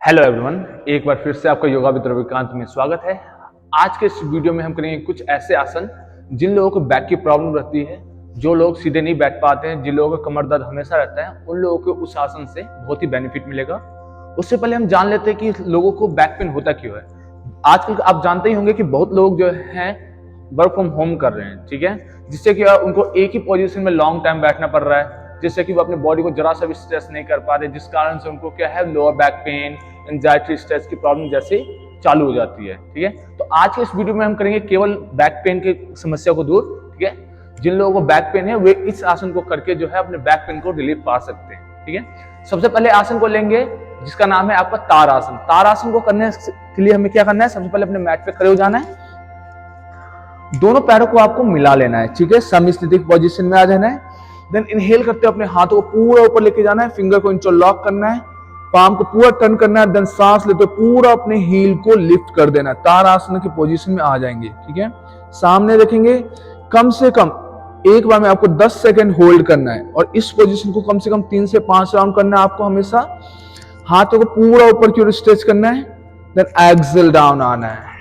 Hello everyone, एक बार फिर से आपका योगा विद रविकांत में स्वागत है। आज के इस वीडियो में हम करेंगे कुछ ऐसे आसन जिन लोगों को बैक की प्रॉब्लम रहती है, जो लोग सीधे नहीं बैठ पाते हैं, जिन लोगों का कमर दर्द हमेशा रहता है, उन लोगों को उस आसन से बहुत ही बेनिफिट मिलेगा। उससे पहले हम जान लेते हैं कि लोगों को बैक पेन होता क्यों है। आजकल आप जानते ही होंगे कि बहुत लोग जो हैं वर्क फ्रॉम होम कर रहे हैं, ठीक है, जिससे कि उनको एक ही पोजीशन में लॉन्ग टाइम बैठना पड़ रहा है, जिससे कि वो अपने बॉडी को जरा सा भी स्ट्रेस नहीं कर पा रहे, जिस कारण से उनको क्या है, lower back pain, anxiety, stress की प्रॉब्लम जैसे चालू हो जाती है। ठीक है, तो आज के इस वीडियो में हम करेंगे केवल बैक पेन की समस्या को दूर। ठीक है, जिन लोगों को बैक पेन है वे इस आसन को करके जो है अपने बैक पेन को रिलीफ पा सकते हैं। ठीक है, सबसे पहले आसन को लेंगे जिसका नाम है आपका तार आसन। तार आसन को करने के लिए हमें क्या करना है, सबसे पहले अपने मैट पे खड़े हो जाना है, दोनों पैरों को आपको मिला लेना है। ठीक है, समस्थिति पोजीशन में आ जाना है। देन इनहेल करते हुए अपने हाथों को पूरा ऊपर लेके जाना है, फिंगर को इंटरलॉक करना है, पाम को पूरा टर्न करना है। देन सांस लेते हुए पूरा अपने हील को लिफ्ट कर देना है, तार आसन की पोजीशन में आ जाएंगे। ठीक है, सामने देखेंगे, कम से कम एक बार में आपको 10 सेकंड होल्ड करना है और इस पोजीशन को कम से कम 3 से 5 राउंड करना है। आपको हमेशा हाथों को पूरा ऊपर की ओर स्ट्रेच करना है, देन एक्सेल डाउन आना है।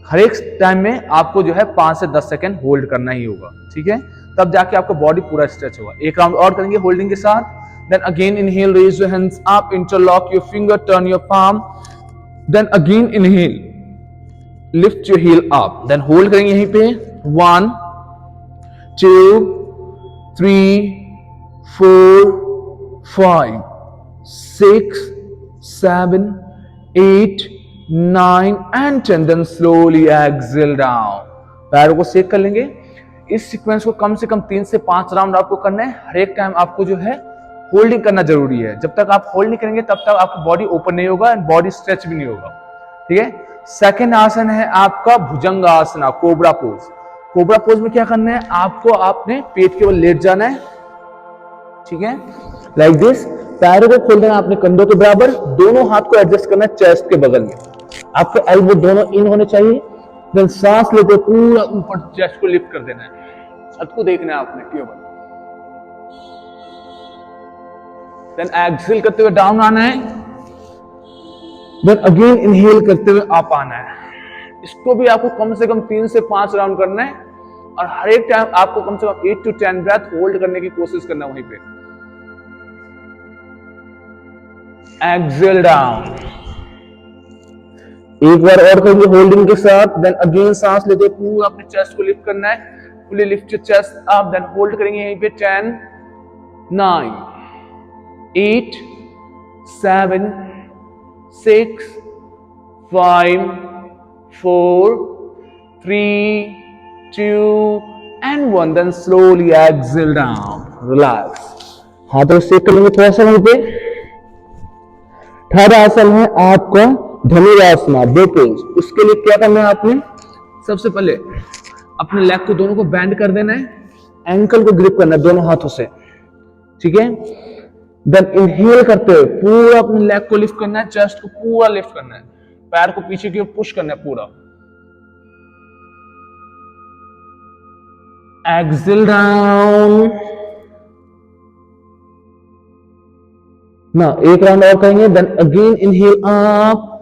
हर एक टाइम में आपको जो है 5 से 10 सेकंड होल्ड करना ही होगा। ठीक है, तब जाके आपका बॉडी पूरा स्ट्रेच होगा। एक राउंड और करेंगे होल्डिंग के साथ। Then again inhale, raise your hands up, interlock your finger, turn your palm. Then again inhale, lift your heel up. Then hold करेंगे यहीं पे 1, 2, 3, 4, 5, 6, 7, 8, 9 and 10. Then slowly exhale down. पैरों को सेक कर लेंगे। इस सीक्वेंस को कम से कम 3 से 5 राउंड आपको करना है। हर एक टाइम आपको जो है होल्डिंग करना जरूरी है। जब तक आप होल्ड नहीं करेंगे तब तक आपकी बॉडी ओपन नहीं होगा एंड बॉडी स्ट्रेच भी नहीं होगा। ठीक है, सेकंड आसन है आपका भुजंग आसन, कोबरा पोज। कोबरा पोज में क्या करना है, आपको अपने पेट के ऊपर लेट जाना है। ठीक है, लाइक दिस, पैरों को खोल देना अपने कंधों के बराबर, दोनों हाथ को एडजस्ट करना है चेस्ट के बगल में, आपके एल्बो दोनों इन होने चाहिए। देन सांस लेते पूरा ऊपर चेस्ट को लिफ्ट कर देना है, छत को देखना है आपने केवल। देन एक्सेल करते हुए डाउन आना है, देन अगेन इनहेल करते हुए अप आना है। इसको भी आपको कम से कम 3 से 5 राउंड करना है और हर एक टाइम आपको कम से कम 8 to 10 ब्रेथ होल्ड करने की कोशिश करना है वहीं पे। एक्सेल डाउन, एक बार और करेंगे होल्डिंग के साथ। देन अगेन सांस लेते पूरा अपने चेस्ट को लिफ्ट करना है, fully lift your chest up. Then hold करेंगे यहीं पे 10, 9, 8, 7, 6, 5, 4, 3, 2 and 1. Then slowly exhale down, relax. हाथों से सेक लेंगे थोड़ा सा वहीं पे। थर्ड आसन है आपका धनुरासना, दो पोज। उसके लिए क्या करना है, आपने सबसे पहले अपने लेग को दोनों को बैंड कर देना है, एंकल को ग्रिप करना है दोनों हाथों से। ठीक है, देन इनहेल करते हुए पूरा अपने लेग को लिफ्ट करना है, चेस्ट को पूरा लिफ्ट करना है, पैर को पीछे की ओर पुश करना है पूरा। एक्सेल डाउन ना, एक राउंड और करेंगे। Then again inhale up,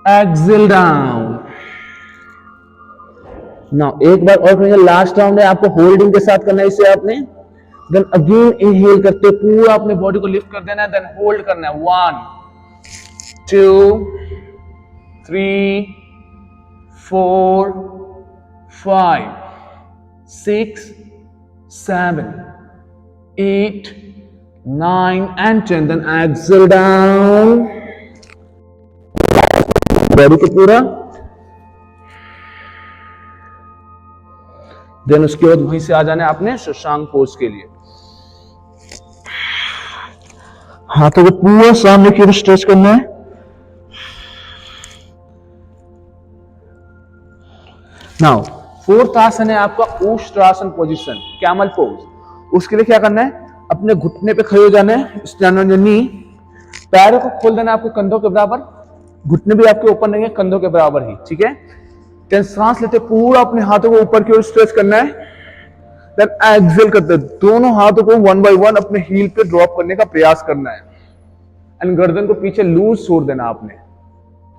exhale down. ना एक बार और करेंगे, लास्ट राउंड है, आपको होल्डिंग के साथ करना है इसे आपने। देन अगेन इनहेल करते पूरा अपने बॉडी को लिफ्ट कर देना है, देन होल्ड करना है 1, 2, 3, 4, 5, 6, 7, 8, 9 and 10. Then exhale down, body को पूरा। देन उसके बाद वहीं से आ जाना है आपने शशांक पोज के लिए। हाथों को पूरा सामने की ओर स्ट्रेच करना है। नाउ फोर्थ आसन है आपका ऊष्ट्रासन पोजीशन, कैमल पोज। उसके लिए क्या करना है, अपने घुटने पे खड़े हो जाना है, स्टैंड ऑन योर नी। पैरों को खोल देना है आपके कंधों के बराबर, घुटने भी आपके ओपन रहेंगे कंधों के बराबर ही। ठीक है, देन सांस लेते पूरा अपने हाथों को ऊपर की ओर स्ट्रेच करना है, देन एक्सेल करते हैं, दोनों हाथों को वन बाय वन अपने हील पे ड्रॉप करने का प्रयास करना है एंड गर्दन को पीछे लूज छोड़ देना आपने,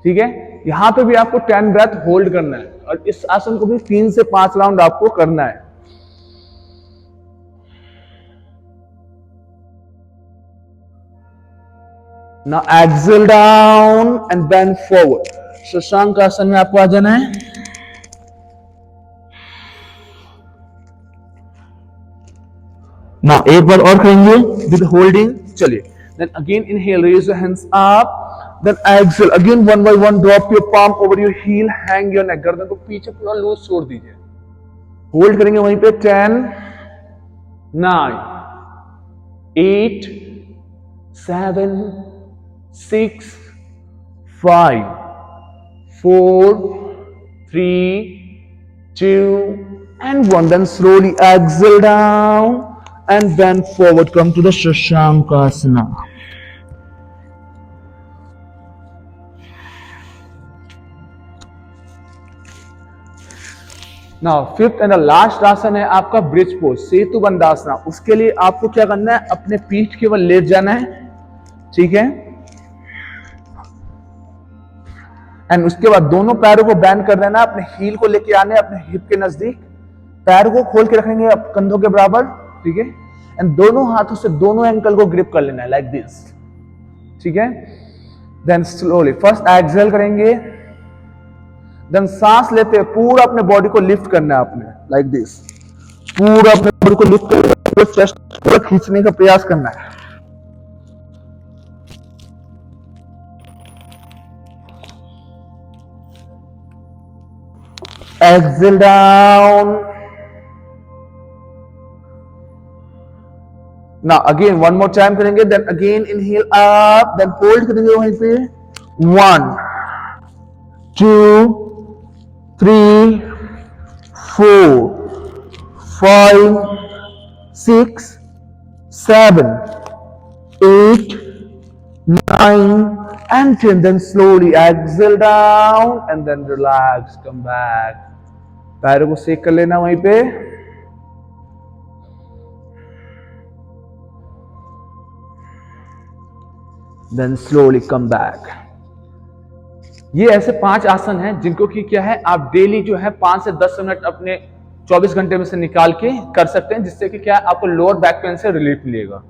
ठीक है। यहां पे भी आपको 10 ब्रेथ होल्ड करना है और इस आसन को भी 3 से 5 राउंड आपको करना है। Now exhale down and bend forward. Shashank आसन में आपको आ जाना है। Now एक बार और करेंगे with holding, चलिए। Then again inhale, raise your hands up. Then exhale again one by one, drop your palm over your heel, hang your neck. गर्दन को पीछे पूरा लूज छोड़ दीजिए। होल्ड करेंगे वहीं पे 10, 9, 8, 7, 6, 5, 4, 3, 2, and 1. Then slowly exhale down and bend forward. Come to the Shashankasana. Now fifth and the last आसन है आपका ब्रिज पोज, सेतु बंदासना। उसके लिए आपको क्या करना है, अपने पीठ केवल लेट जाना है, ठीक है। एंड उसके बाद दोनों पैरों को बैंड कर देना, अपने हील को लेके आने अपने हिप के नजदीक, पैर को खोल के रखेंगे कंधों के बराबर, ठीक है। एंड दोनों हाथों से दोनों एंकल को ग्रिप कर लेना है लाइक दिस, ठीक है। देन स्लोली फर्स्ट एक्सहेल करेंगे, देन सांस लेते हुए पूरा अपने बॉडी को लिफ्ट करना है आपने लाइक दिस, पूरा अपने बॉडी को लिफ्ट करके चेस्ट पूरा खींचने का प्रयास करना है। Exhale down. Now again one more time करेंगे, then again inhale up, then hold करेंगे वहीं पे 1, 2, 3, 4, 5, 6, 7, 8, 9 and 10. Then slowly exhale down and then relax, come back. पैरों को सेक कर लेना वहीं पे। Then slowly come back. ये ऐसे 5 आसन हैं जिनको कि क्या है, आप डेली जो है 5 से 10 मिनट अपने 24 घंटे में से निकाल के कर सकते हैं, जिससे कि क्या है आपको लोअर बैक पेन से रिलीफ मिलेगा।